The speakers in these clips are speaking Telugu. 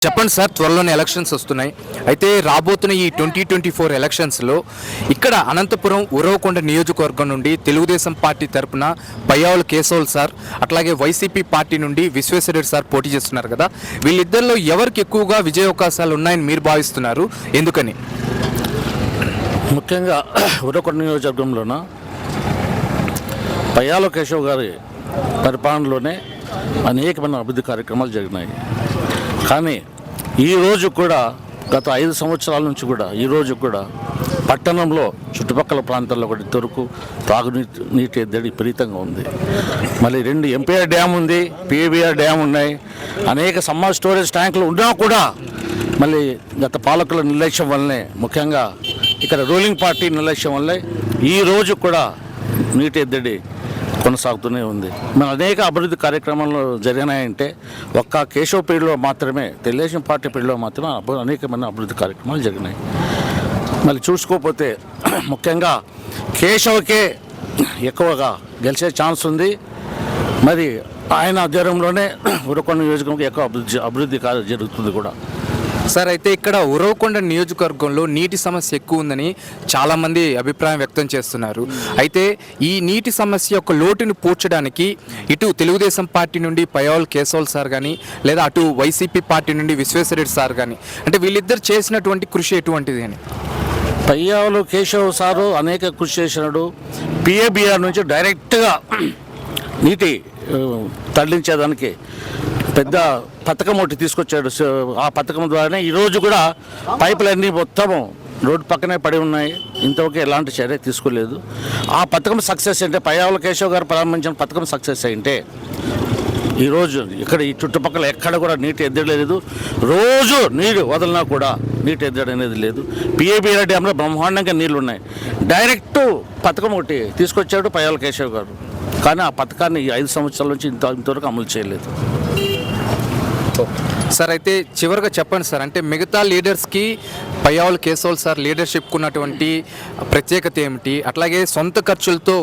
చెప్పండి సార్, త్వరలోనే ఎలక్షన్స్ వస్తున్నాయి. అయితే రాబోతున్న ఈ 2024 ఎలక్షన్స్లో ఇక్కడ అనంతపురం ఉరవకొండ నియోజకవర్గం నుండి తెలుగుదేశం పార్టీ తరపున పయ్యావుల కేశవులు సార్, అట్లాగే వైసీపీ పార్టీ నుండి విశ్వేశ్వరరెడ్డి సార్ పోటీ చేస్తున్నారు కదా. వీళ్ళిద్దరిలో ఎవరికి ఎక్కువగా విజయావకాశాలు ఉన్నాయని మీరు భావిస్తున్నారు, ఎందుకని? ముఖ్యంగా ఉరవకొండ నియోజకవర్గంలోన పయ్యావుల కేశవ్ గారి పరిపాలనలోనే అనేకమైన అభివృద్ధి కార్యక్రమాలు జరిగినాయి. కానీ ఈరోజు కూడా గత 5 సంవత్సరాల నుంచి కూడా ఈరోజు కూడా పట్టణంలో చుట్టుపక్కల ప్రాంతాల్లో కూడా ఇంతవరకు తాగునీటి ఎద్దడి విపరీతంగా ఉంది. మళ్ళీ 2 ఎంపీఆర్ డ్యామ్ ఉంది, పిఏబిఆర్ డ్యామ్ ఉన్నాయి, అనేక సమ్మర్ స్టోరేజ్ ట్యాంకులు ఉన్నా కూడా మళ్ళీ గత పాలకుల నిర్లక్ష్యం వల్లనే, ముఖ్యంగా ఇక్కడ రూలింగ్ పార్టీ నిర్లక్ష్యం వల్లే ఈరోజు కూడా నీటి ఎద్దడి కొనసాగుతూనే ఉంది. మన అనేక అభివృద్ధి కార్యక్రమాలు జరిగినాయంటే ఒక్క కేశవ్ పీరియడ్లో మాత్రమే, తెలుగుదేశం పార్టీ పీరియడ్లో మాత్రమే అనేకమైన అభివృద్ధి కార్యక్రమాలు జరిగినాయి. మళ్ళీ చూసుకోకపోతే ముఖ్యంగా కేశవ్కే ఎక్కువగా గెలిచే ఛాన్స్ ఉంది. మరి ఆయన ఆధ్వర్యంలోనే ఉరవకొండ నియోజకవర్గం ఎక్కువ అభివృద్ధి జరుగుతుంది కూడా సార్. అయితే ఇక్కడ ఉరవకొండ నియోజకవర్గంలో నీటి సమస్య ఎక్కువ ఉందని చాలామంది అభిప్రాయం వ్యక్తం చేస్తున్నారు. అయితే ఈ నీటి సమస్య యొక్క లోటుని పూడ్చడానికి ఇటు తెలుగుదేశం పార్టీ నుండి పయ్యావుల కేశవులు సార్ కానీ, లేదా అటు వైసీపీ పార్టీ నుండి విశ్వేశ్వరరెడ్డి సార్ కానీ, అంటే వీళ్ళిద్దరు చేసినటువంటి కృషి ఎటువంటిది అని? పయ్యావుల కేశవ్ సారు అనేక కృషి చేసినాడు. పిఏబిఆర్ నుంచి డైరెక్ట్గా నీటి తరలించేదానికి పెద్ద పథకం ఒకటి తీసుకొచ్చాడు. ఆ పథకం ద్వారానే ఈరోజు కూడా పైపులన్నీ మొత్తము రోడ్డు పక్కనే పడి ఉన్నాయి. ఇంతవరకు ఎలాంటి చర్య తీసుకోలేదు. ఆ పథకం సక్సెస్ అంటే, పయ్యావుల కేశవ్ గారు ప్రారంభించిన పథకం సక్సెస్ అయింటే ఈరోజు ఇక్కడ ఈ చుట్టుపక్కల ఎక్కడ కూడా నీటి ఎద్దడి లేదు. రోజు నీరు వదలినా కూడా నీటి ఎద్దడి అనేది లేదు. పిఏబిఆర్ డ్యాంలో బ్రహ్మాండంగా నీళ్లు ఉన్నాయి. డైరెక్ట్ పథకం ఒకటి తీసుకొచ్చాడు పయ్యావుల కేశవ్ గారు. కానీ ఆ పథకాన్ని ఈ 5 సంవత్సరాల నుంచి ఇంతవరకు అమలు చేయలేదు సార్. అయితే చివరిగా చెప్పండి సార్, అంటే మిగతా లీడర్స్కి పయ్యావుల కేశవులు సార్ లీడర్షిప్కు ఉన్నటువంటి ప్రత్యేకత ఏమిటి? అట్లాగే సొంత ఖర్చులతో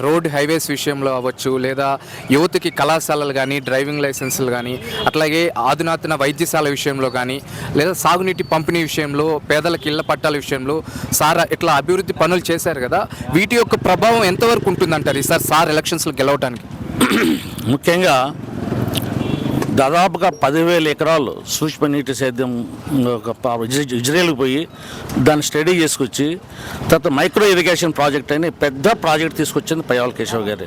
రోడ్ హైవేస్ విషయంలో అవ్వచ్చు, లేదా యువతకి కళాశాలలు కానీ, డ్రైవింగ్ లైసెన్సులు కానీ, అట్లాగే ఆధునాతన వైద్యశాల విషయంలో కానీ, లేదా సాగునీటి పంపిణీ విషయంలో, పేదలకు ఇళ్ల పట్టాల విషయంలో సార్ ఇట్లా అభివృద్ధి పనులు చేశారు కదా. వీటి యొక్క ప్రభావం ఎంతవరకు ఉంటుందంటారు ఈసారి సార్ ఎలక్షన్స్లో గెలవడానికి? ముఖ్యంగా దాదాపుగా 10,000 ఎకరాలు సూక్ష్మ నీటి సేద్యం ఇజ్రాయెల్కి పోయి దాన్ని స్టడీ చేసుకొచ్చి తర్వాత మైక్రో ఇరిగేషన్ ప్రాజెక్ట్ అని పెద్ద ప్రాజెక్ట్ తీసుకొచ్చింది పయ్యావుల కేశవ్ గారు.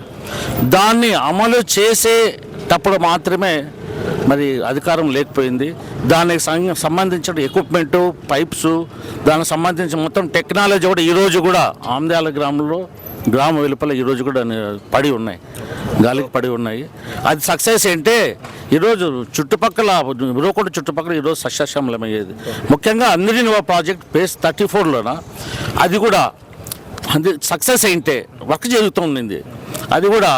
దాన్ని అమలు చేసేటప్పుడు మాత్రమే మరి అధికారం లేకపోయింది. దానికి సంబంధించిన ఎక్విప్మెంటు, పైప్స్, దానికి సంబంధించిన మొత్తం టెక్నాలజీ కూడా ఈరోజు కూడా ఆమ్దాల గ్రామ వెలుపల ఈరోజు కూడా పడి ఉన్నాయి, గాలికి పడి ఉన్నాయి. అది సక్సెస్ అంటే ఈరోజు చుట్టుపక్కల ఉరవకొండ చుట్టుపక్కల ఈరోజు సస్యశ్యామలమయ్యేది. ముఖ్యంగా అందరినీ ప్రాజెక్ట్ ఫేజ్ 34లోన అది కూడా సక్సెస్ అయింటే వర్క్ జరుగుతూ ఉండింది. అది కూడా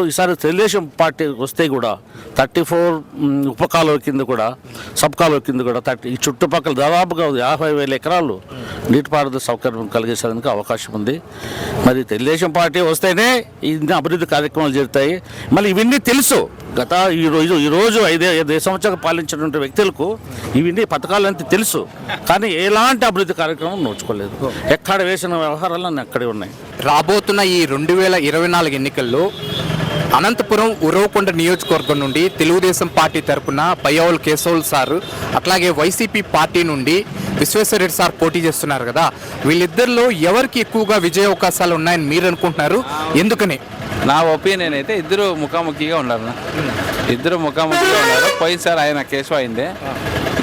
ఈసారి తెలుగుదేశం పార్టీ వస్తే కూడా 34 ఉపకాలువ కింద కూడా, సబ్ కాలువ కింద కూడా ఈ చుట్టుపక్కల దాదాపుగా 50,000 ఎకరాలు నీటిపారుదల సౌకర్యం కలిగేసేందుకు అవకాశం ఉంది. మరి తెలుగుదేశం పార్టీ వస్తేనే ఇన్ని అభివృద్ధి కార్యక్రమాలు జరుగుతాయి. మళ్ళీ ఇవన్నీ తెలుసు. గత ఈరోజు 5 సంవత్సరాలు పాలించినటువంటి వ్యక్తులకు ఇవన్నీ పథకాలంతా తెలుసు. కానీ ఎలాంటి అభివృద్ధి కార్యక్రమం నోచుకోలేదు. ఎక్కడ వేసిన వ్యవహారాలు అక్కడే ఉన్నాయి. రాబోతున్న ఈ 2024 ఎన్నికల్లో అనంతపురం ఉరవకొండ నియోజకవర్గం నుండి తెలుగుదేశం పార్టీ తరపున పయ్యావుల కేశవులు సార్, అట్లాగే వైసీపీ పార్టీ నుండి విశ్వేశ్వరరెడ్డి సార్ పోటీ చేస్తున్నారు కదా. వీళ్ళిద్దరిలో ఎవరికి ఎక్కువగా విజయ అవకాశాలు ఉన్నాయని మీరు అనుకుంటున్నారు, ఎందుకని? నా ఒపీనియన్ అయితే ఇద్దరు ముఖాముఖిగా ఉన్నారు. పోయినసారి ఆయన కేశవ అయిందే,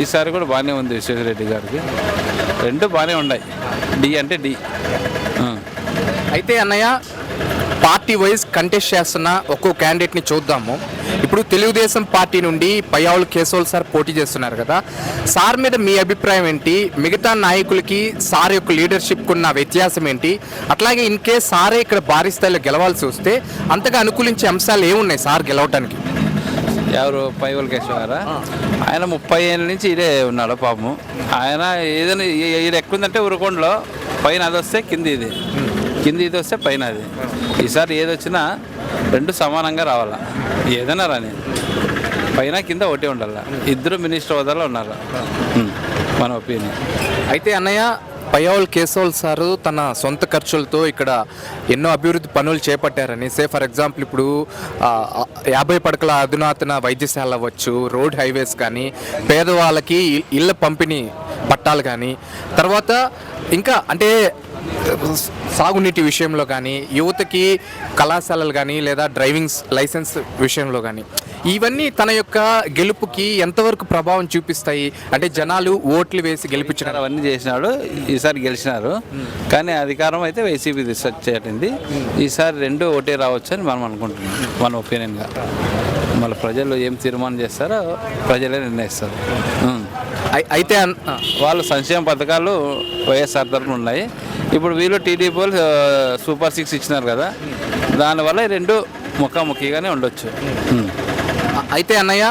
ఈసారి కూడా బాగానే ఉంది విశ్వేశ్వరరెడ్డి గారికి. 2 బాగానే ఉన్నాయి. డి అంటే డి. అయితే అన్నయ్య, పార్టీ వైజ్ కంటెస్ట్ చేస్తున్న ఒక్కో క్యాండిడేట్ని చూద్దాము. ఇప్పుడు తెలుగుదేశం పార్టీ నుండి పయ్యావుల కేశవులు సార్ పోటీ చేస్తున్నారు కదా. సార్ మీద మీ అభిప్రాయం ఏంటి? మిగతా నాయకులకి సార్ యొక్క లీడర్షిప్కి ఉన్న వ్యత్యాసం ఏంటి? అట్లాగే ఇన్ కేస్ సారే ఇక్కడ భారీ స్థాయిలో గెలవాల్సి వస్తే అంతగా అనుకూలించే అంశాలు ఏమున్నాయి సార్ గెలవటానికి? ఎవరు? పయ్యావుల కేశవ్ గారా? ఆయన 30 ఏళ్ళ నుంచి ఇదే ఉన్నాడు పాపము. ఆయన ఏదైనా ఇది ఎక్కువందంటే ఉరవకొండలో పైన అది వస్తే కింది ఇది వస్తే పైన అది. ఈసారి ఏది వచ్చినా 2 సమానంగా రావాలా, ఏదైనా రాని. పైన కింద ఒకటే ఉండాలి. ఇద్దరు మినిస్టర్ హోదాలో ఉన్నారు. మన ఒపీనియన్. అయితే అన్నయ్య, పయ్యావుల కేశవులు సారు తన సొంత ఖర్చులతో ఇక్కడ ఎన్నో అభివృద్ధి పనులు చేపట్టారని, ఫర్ ఎగ్జాంపుల్ ఇప్పుడు 50 పడకల అధునాతన వైద్యశాల అవ్వచ్చు, రోడ్ హైవేస్ కానీ, పేదవాళ్ళకి ఇళ్ళ పంపిణీ పట్టాలు కానీ, తర్వాత ఇంకా అంటే సాగునీటి విషయంలో కానీ, యువతకి కళాశాలలు కానీ, లేదా డ్రైవింగ్ లైసెన్స్ విషయంలో కానీ, ఇవన్నీ తన యొక్క గెలుపుకి ఎంతవరకు ప్రభావం చూపిస్తాయి? అంటే జనాలు ఓట్లు వేసి గెలిపించడం అవన్నీ చేసినాడు, ఈసారి గెలిచినారు. కానీ అధికారం అయితే వైసీపీ చేరింది. ఈసారి రెండు ఒకటే రావచ్చు అని మనం అనుకుంటున్నాం, మన ఒపీనియన్గా. మళ్ళీ ప్రజలు ఏం తీర్మానం చేస్తారో ప్రజలే నిర్ణయిస్తారు. అయితే వాళ్ళు సంక్షేమ పథకాలు వైఎస్ఆర్ తరఫున ఉన్నాయి. ఇప్పుడు వీళ్ళు టీడీపీ వాళ్ళు సూపర్ 6 ఇచ్చినారు కదా, దానివల్ల ఈ రెండు ముఖాముఖిగానే ఉండొచ్చు. అయితే అన్నయ్య,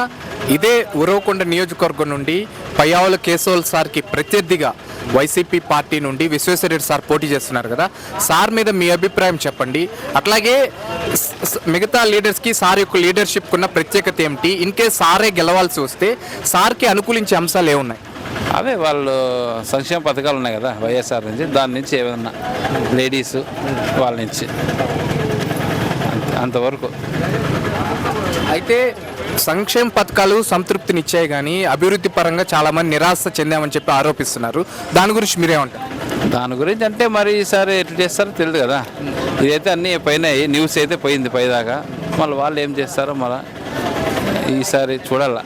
ఇదే ఉరవకొండ నియోజకవర్గం నుండి పయ్యావుల కేశవులు సార్కి ప్రత్యర్థిగా వైసీపీ పార్టీ నుండి విశ్వేశ్వరరెడ్డి సార్ పోటీ చేస్తున్నారు కదా, సార్ మీద మీ అభిప్రాయం చెప్పండి. అట్లాగే మిగతా లీడర్స్కి సార్ యొక్క లీడర్షిప్కి ఉన్న ప్రత్యేకత ఏమిటి? ఇన్ కేస్ సారే గెలవాల్సి వస్తే సార్కి అనుకూలించే అంశాలు ఏమున్నాయి? అవే వాళ్ళు సంక్షేమ పథకాలు ఉన్నాయి కదా వైఎస్ఆర్ నుంచి, దాని నుంచి ఏమన్నా లేడీస్ వాళ్ళ నుంచి అంతవరకు. అయితే సంక్షేమ పథకాలు సంతృప్తినిచ్చాయి కానీ అభివృద్ధి పరంగా చాలామంది నిరాశ చెందామని చెప్పి ఆరోపిస్తున్నారు. దాని గురించి మీరేమంటారు? దాని గురించి అంటే మరి ఈసారి ఎట్లా చేస్తారో తెలియదు కదా. ఇదైతే అన్నీ పోయినాయి, న్యూస్ అయితే పోయింది పైదాకా. మళ్ళీ వాళ్ళు ఏం చేస్తారో మళ్ళీ ఈసారి చూడాల.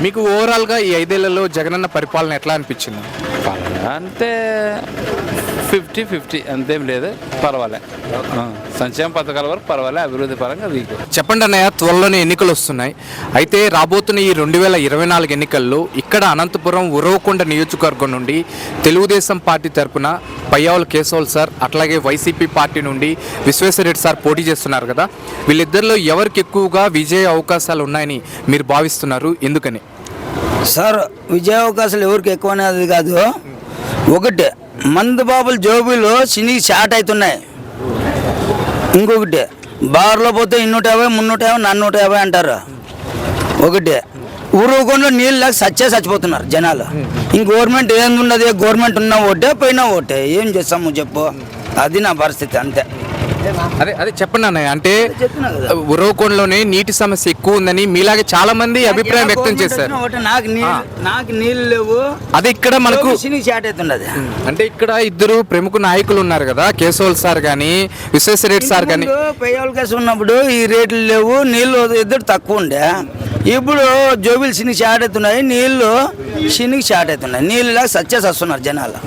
మీకు ఓవరాల్గా ఈ 5 ఏళ్లలో జగనన్న పరిపాలన ఎట్లా అనిపించింది? అంటే 50-50 అంతేం లేదు, పర్వాలే. సంక్షేమ పథకాల వరకు పర్వాలే, అభివృద్ధి పరంగా వీక్. చెప్పండి అన్నయ్య, త్వరలోనే ఎన్నికలు వస్తున్నాయి. అయితే రాబోతున్న ఈ 2024 ఎన్నికల్లో ఇక్కడ అనంతపురం ఉరవకొండ నియోజకవర్గం నుండి తెలుగుదేశం పార్టీ తరపున పయ్యావుల కేశవులు సార్, అట్లాగే వైసీపీ పార్టీ నుండి విశ్వేశ్వరరెడ్డి సార్ పోటీ చేస్తున్నారు కదా, వీళ్ళిద్దరిలో ఎవరికి ఎక్కువగా విజయ అవకాశాలు ఉన్నాయని మీరు భావిస్తున్నారు? ఎందుకని? సార్, విజయ అవకాశాలు ఎవరికి ఎక్కువ అనేది కాదు. ఒకటి, మందు బాబుల జోబులు సినికి షార్ట్ అవుతున్నాయి. ఇంకొకటి, బార్లో పోతే 250, 350, 450 అంటారు. ఒకటి, ఊరుకుండా నీళ్ళు లేక చచ్చిపోతున్నారు జనాలు. ఇంక గవర్నమెంట్ ఏంది ఉన్నది? గవర్నమెంట్ ఉన్న ఓటే పోయినా ఓటే, ఏం చేస్తాము చెప్పు? అది నా పరిస్థితి, అంతే. అదే చెప్పండి అన్నయ్య, అంటే ఉరవకొండలోనే నీటి సమస్య ఎక్కువ ఉందని మీలాగే చాలా మంది అభిప్రాయం వ్యక్తం చేశారు. నాకు నీళ్ళు లేవు, అదే ఇక్కడ మనకు షార్ట్ అవుతున్నది. అంటే ఇక్కడ ఇద్దరు ప్రముఖ నాయకులు ఉన్నారు కదా, కేశవులు సార్ కానీ విశ్వేశ్వరరెడ్డి సార్ కానీ. పయ్యావుల కేసు ఉన్నప్పుడు ఈ రేట్లు లేవు, నీళ్ళు ఇద్దరు తక్కువ ఉండే. ఇప్పుడు జోబులు సినికి షార్ట్ అవుతున్నాయి, నీళ్ళు సినికి షార్ట్ అవుతున్నాయి. నీళ్ళు లేక చస్తున్నారు జనాలు.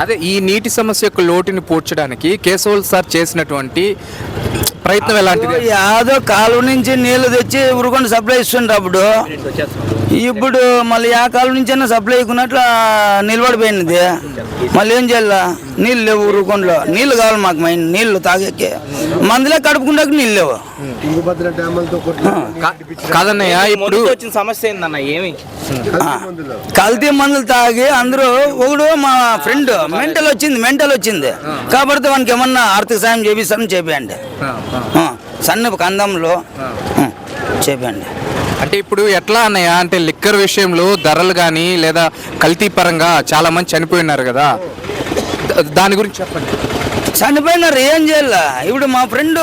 అదే ఈ నీటి సమస్య యొక్క లోటుని పూడ్చడానికి కేశవులు సార్ చేసినటువంటి ప్రయత్నం ఎలాంటిది? యాదో కాలువ నుంచి నీళ్లు తెచ్చి ఉరుకొండ సప్లై ఇస్తుంటప్పుడు ఇప్పుడు మళ్ళీ ఆ కాలువ నుంచి అయినా సప్లై ఇక్కున్నట్లు నిలబడిపోయింది. మళ్ళీ ఏం చేయాల? నీళ్ళు లేవు ఉరుకొండలో. నీళ్ళు కావాలి మాకు, మెయిన్ నీళ్ళు తాగేకి. మందులే కడుపుకుంటాక నీళ్ళు లేవు. కాదన్నయ్య, ఇప్పుడు వచ్చిన సమస్య ఏందన్న? ఏమి కల్తీ మందులు తాగి అందరూ. ఒకడు మా ఫ్రెండ్ మెంటల్ వచ్చింది కాబట్టి వానికి ఏమన్నా ఆర్థిక సాయం చేపిస్తారని చెప్పండి. సన్న కందంలో చెప్పండి. అంటే ఇప్పుడు ఎట్లా అన్నయ్య, అంటే లిక్కర్ విషయంలో ధరలు కానీ లేదా కల్తీ పరంగా చాలా మంది చనిపోయినారు కదా, దాని గురించి చెప్పండి. చనిపోయినారు, ఏం చేయాల? ఇప్పుడు మా ఫ్రెండ్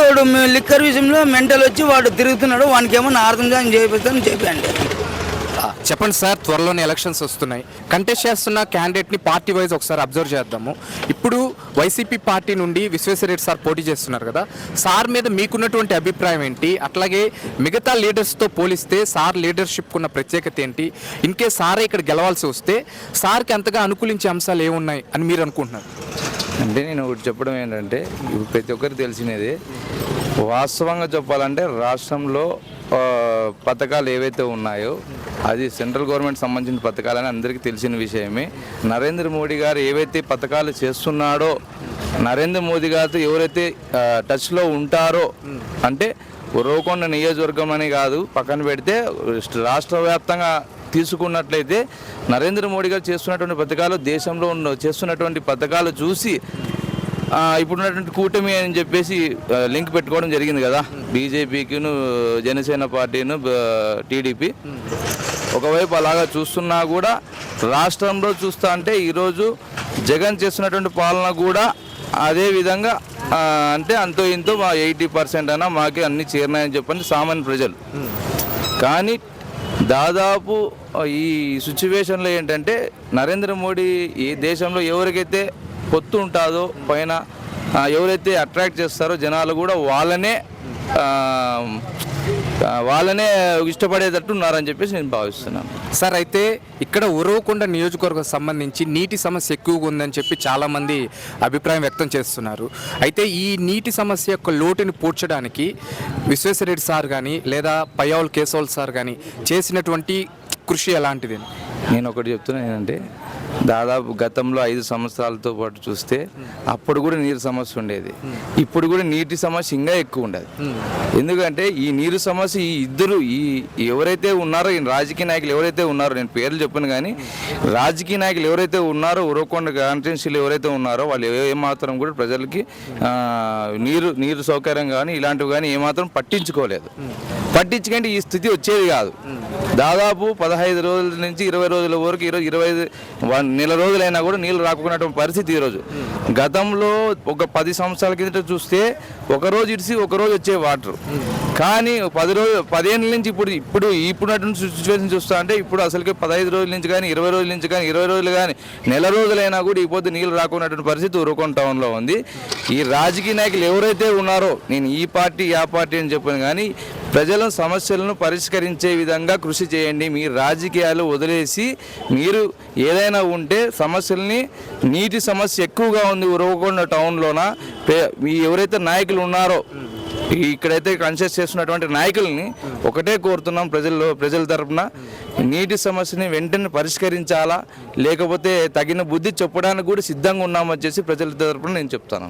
లిక్కర్ విషయంలో మెంటల్ వచ్చి వాడు తిరుగుతున్నాడు, వానికి ఏమన్నా ఆర్థిక సాయం చేపిస్తారని చెప్పండి. చెప్పండి సార్, త్వరలోనే ఎలక్షన్స్ వస్తున్నాయి. కంటెస్ట్ చేస్తున్న క్యాండిడేట్ని పార్టీ వైజ్ ఒకసారి అబ్జర్వ్ చేద్దాము. ఇప్పుడు వైసీపీ పార్టీ నుండి విశ్వేశ్వరరెడ్డి సార్ పోటీ చేస్తున్నారు కదా, సార్ మీద మీకున్నటువంటి అభిప్రాయం ఏంటి? అట్లాగే మిగతా లీడర్స్తో పోలిస్తే సార్ లీడర్షిప్కి ఉన్న ప్రత్యేకత ఏంటి? ఇన్కేస్ సారే ఇక్కడ గెలవాల్సి వస్తే సార్కి అంతగా అనుకూలించే అంశాలు ఏమున్నాయి అని మీరు అనుకుంటున్నారు? అంటే నేను ఒకటి చెప్పడం ఏంటంటే, ఇప్పుడు ప్రతి ఒక్కరికి తెలిసినది, వాస్తవంగా చెప్పాలంటే రాష్ట్రంలో పథకాలు ఏవైతే ఉన్నాయో అది సెంట్రల్ గవర్నమెంట్ సంబంధించిన పథకాలని అందరికీ తెలిసిన విషయమే. నరేంద్ర మోడీ గారు ఏవైతే పథకాలు చేస్తున్నాడో, నరేంద్ర మోదీ గారితో ఎవరైతే టచ్లో ఉంటారో, అంటే ఉరవకొండ నియోజకవర్గం అని కాదు, పక్కన పెడితే రాష్ట్ర వ్యాప్తంగా తీసుకున్నట్లయితే నరేంద్ర మోడీ గారు చేస్తున్నటువంటి పథకాలు, దేశంలో చేస్తున్నటువంటి పథకాలు చూసి ఇప్పుడున్నటువంటి కూటమి అని చెప్పేసి లింక్ పెట్టుకోవడం జరిగింది కదా, బీజేపీకిను జనసేన పార్టీను టీడీపీ. ఒకవైపు అలాగా చూస్తున్నా కూడా రాష్ట్రంలో చూస్తా అంటే ఈరోజు జగన్ చేస్తున్నటువంటి పాలన కూడా అదే విధంగా అంటే అంతో ఇంతో మా 80% అయినా మాకే అన్ని చేరినాయని చెప్పండి సామాన్య ప్రజలు. కానీ దాదాపు ఈ సిచ్యువేషన్లో ఏంటంటే నరేంద్ర మోడీ ఈ దేశంలో ఎవరికైతే పొత్తు ఉంటుందో పైన ఎవరైతే అట్రాక్ట్ చేస్తారో జనాలు కూడా వాళ్ళనే ఇష్టపడేటట్టు ఉన్నారని చెప్పేసి నేను భావిస్తున్నాను. సార్ అయితే ఇక్కడ ఉరవకొండ నియోజకవర్గం సంబంధించి నీటి సమస్య ఎక్కువగా ఉందని చెప్పి చాలామంది అభిప్రాయం వ్యక్తం చేస్తున్నారు. అయితే ఈ నీటి సమస్య యొక్క లోటుని పూడ్చడానికి విశ్వేశ్వరరెడ్డి సార్ కానీ లేదా పయ్యావుల కేశవులు సార్ కానీ చేసినటువంటి కృషి ఎలాంటిది? నేను ఒకటి చెప్తున్నాను ఏంటంటే దాదాపు గతంలో 5 సంవత్సరాలతో పాటు చూస్తే అప్పుడు కూడా నీరు సమస్య ఉండేది, ఇప్పుడు కూడా నీటి సమస్య ఇంకా ఎక్కువ ఉండేది. ఎందుకంటే ఈ నీరు సమస్య ఈ ఎవరైతే ఉన్నారో ఈ రాజకీయ నాయకులు ఎవరైతే ఉన్నారో, నేను పేర్లు చెప్పను కానీ రాజకీయ నాయకులు ఎవరైతే ఉన్నారో ఉరవకొండ కాన్స్టిట్యున్సీలు ఎవరైతే ఉన్నారో వాళ్ళు ఏమాత్రం కూడా ప్రజలకి నీరు సౌకర్యం కానీ ఇలాంటివి కానీ ఏమాత్రం పట్టించుకోలేదు. పట్టించుకుంటే ఈ స్థితి వచ్చేది కాదు. దాదాపు 15 రోజుల నుంచి 20 రోజుల వరకు 25 నెల రోజులైనా కూడా నీళ్ళు రాకున్నటువంటి పరిస్థితి ఈరోజు. గతంలో ఒక 10 సంవత్సరాల కిందట చూస్తే ఒకరోజు ఇడిసి ఒకరోజు వచ్చే వాటర్, కానీ 10 ఏళ్ళ నుంచి ఇప్పుడున్నటువంటి సిచ్యువేషన్ చూస్తా అంటే ఇప్పుడు అసలుకి 15 రోజుల నుంచి కానీ 20 రోజుల నుంచి కానీ 20 రోజులు కానీ నెల రోజులైనా కూడా ఈ పొద్దు నీళ్ళు రాకున్నటువంటి పరిస్థితి ఉరవకొండ టౌన్లో ఉంది. ఈ రాజకీయ నాయకులు ఎవరైతే ఉన్నారో, నేను ఈ పార్టీ ఆ పార్టీ అని చెప్పాను కానీ ప్రజల సమస్యలను పరిష్కరించే విధంగా కృషి చేయండి. మీ రాజకీయాలు వదిలేసి మీరు ఏదైనా ఉంటే సమస్యల్ని, నీటి సమస్య ఎక్కువగా ఉంది ఉరవకొండ టౌన్లోన, మీ ఎవరైతే నాయకులు ఉన్నారో ఇక్కడైతే కన్సెస్ చేస్తున్నటువంటి నాయకుల్ని ఒకటే కోరుతున్నాం, ప్రజల తరపున నీటి సమస్యని వెంటనే పరిష్కరించాలా, లేకపోతే తగిన బుద్ధి చెప్పడానికి కూడా సిద్ధంగా ఉన్నామని చెప్పి ప్రజల తరపున నేను చెప్తాను.